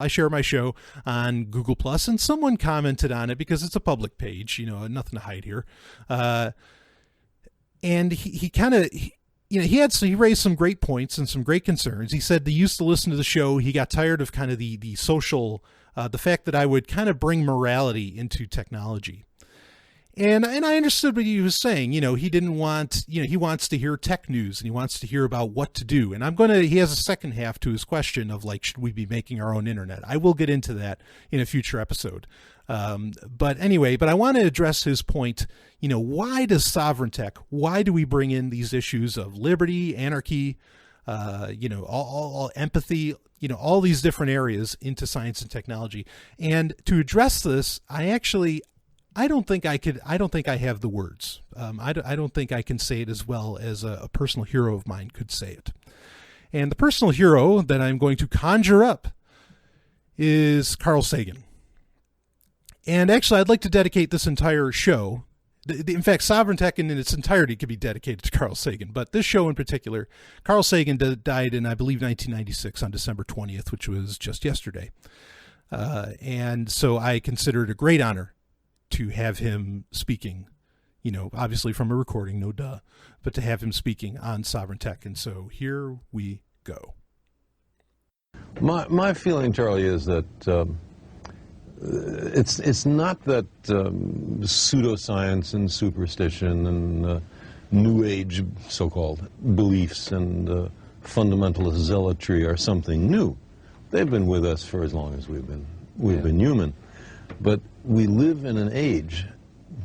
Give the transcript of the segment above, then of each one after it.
I share my show on Google Plus, and someone commented on it because it's a public page, nothing to hide here. And he kind of, he raised some great points and some great concerns. He said he used to listen to the show. He got tired of kind of the social, the fact that I would kind of bring morality into technology. And I understood what he was saying. He didn't want, he wants to hear tech news and he wants to hear about what to do. And he has a second half to his question of should we be making our own internet? I will get into that in a future episode. But I want to address his point. Why does sovereign tech, why do we bring in these issues of liberty, anarchy, all empathy, all these different areas into science and technology? And to address this, I don't think I have the words. I don't think I can say it as well as a personal hero of mine could say it. And the personal hero that I'm going to conjure up is Carl Sagan. And actually, I'd like to dedicate this entire show. In fact, Sovereign Tech in its entirety could be dedicated to Carl Sagan. But this show in particular, Carl Sagan died in, I believe, 1996 on December 20th, which was just yesterday. And so I consider it a great honor to have him speaking, obviously from a recording, no duh, but to have him speaking on Sovereign Tech. And so here we go. My feeling, Charlie, is that it's not that pseudoscience and superstition and New Age so-called beliefs and fundamentalist zealotry are something new. They've been with us for as long as we've been human. But we live in an age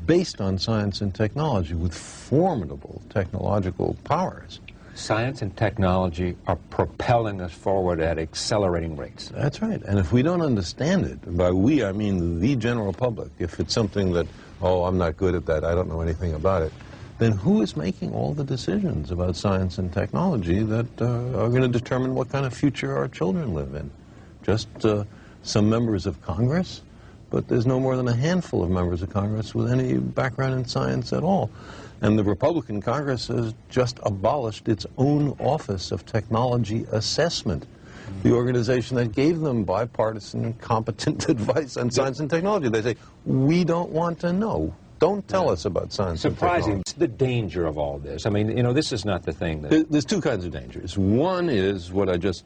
based on science and technology with formidable technological powers. Science and technology are propelling us forward at accelerating rates. That's right. And if we don't understand it, by we I mean the general public, if it's something that, I'm not good at that, I don't know anything about it, then who is making all the decisions about science and technology that are going to determine what kind of future our children live in? Just some members of Congress? But there's no more than a handful of members of Congress with any background in science at all. And the Republican Congress has just abolished its own Office of Technology Assessment, the organization that gave them bipartisan and competent advice on science and technology. They say, we don't want to know. Don't tell us about science and technology. Surprising. It's the danger of all this. I mean, this is not the thing that... There's two kinds of dangers. One is what I just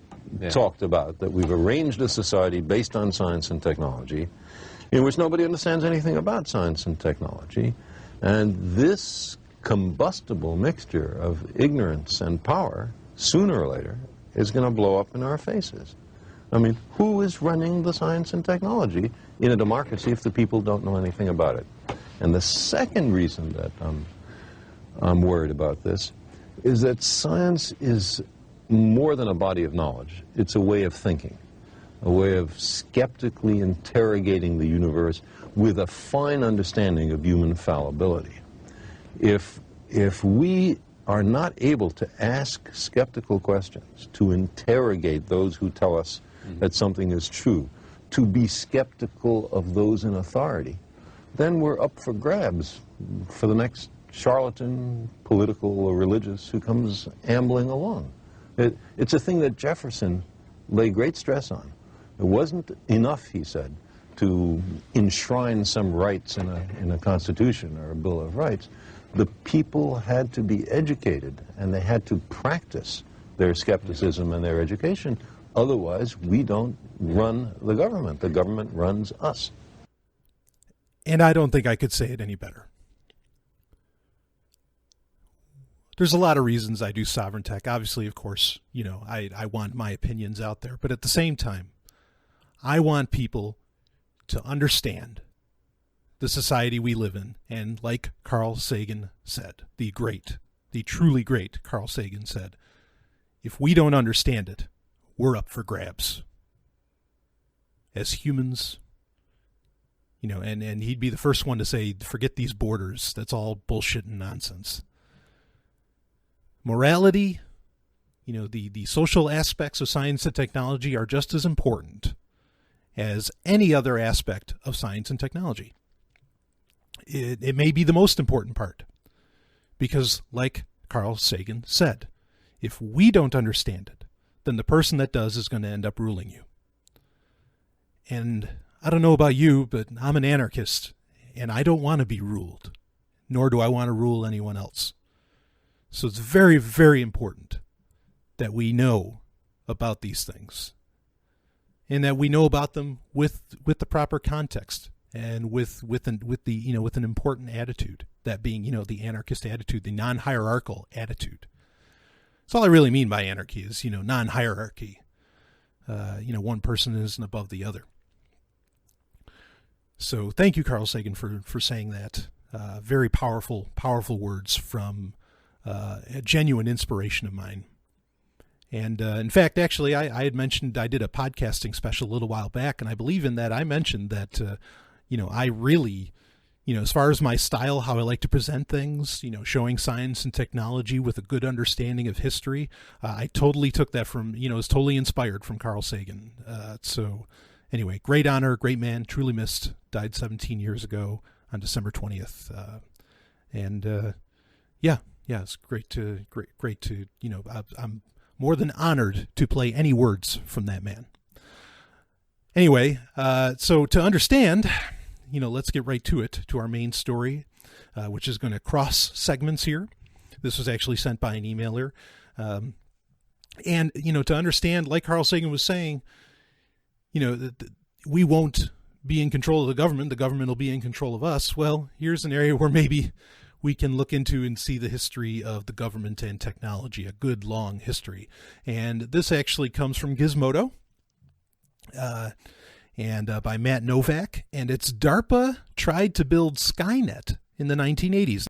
talked about, that we've arranged a society based on science and technology, in which nobody understands anything about science and technology. And this combustible mixture of ignorance and power, sooner or later, is going to blow up in our faces. I mean, who is running the science and technology in a democracy if the people don't know anything about it? And the second reason that I'm worried about this is that science is more than a body of knowledge. It's a way of thinking, a way of skeptically interrogating the universe with a fine understanding of human fallibility. If we are not able to ask skeptical questions, to interrogate those who tell us that something is true, to be skeptical of those in authority, then we're up for grabs for the next charlatan, political or religious, who comes ambling along. It's a thing that Jefferson laid great stress on. It wasn't enough, he said, to enshrine some rights in a Constitution or a Bill of Rights. The people had to be educated, and they had to practice their skepticism and their education. Otherwise, we don't run the government. The government runs us. And I don't think I could say it any better. There's a lot of reasons I do sovereign tech. Obviously, of course, I want my opinions out there. But at the same time, I want people to understand the society we live in. And like Carl Sagan said, the truly great Carl Sagan said, if we don't understand it, we're up for grabs. As humans, and he'd be the first one to say, forget these borders. That's all bullshit and nonsense. Morality, the social aspects of science and technology are just as important as any other aspect of science and technology. It may be the most important part, because like Carl Sagan said, if we don't understand it, then the person that does is going to end up ruling you. And I don't know about you, but I'm an anarchist, and I don't want to be ruled, nor do I want to rule anyone else. So it's very, very important that we know about these things, and that we know about them with the proper context, and with an important attitude, that being, the anarchist attitude, the non-hierarchical attitude. That's all I really mean by anarchy is, non-hierarchy. One person isn't above the other. So thank you, Carl Sagan, for saying that. Very powerful words from a genuine inspiration of mine. And in fact, actually, I had mentioned I did a podcasting special a little while back, and I believe in that I mentioned that, I really, as far as my style, how I like to present things, showing science and technology with a good understanding of history, I totally took that from, was totally inspired from Carl Sagan. So anyway, great honor, great man, truly missed, died 17 years ago on December 20th. It's great to, I'm more than honored to play any words from that man. Anyway, so to understand, let's get right to it, to our main story, which is going to cross segments here. This was actually sent by an emailer. And, to understand, like Carl Sagan was saying, we won't be in control of the government will be in control of us. Well, here's an area where maybe we can look into and see the history of the government and technology, a good long history. And this actually comes from Gizmodo, and by Matt Novak. And it's DARPA tried to build Skynet in the 1980s.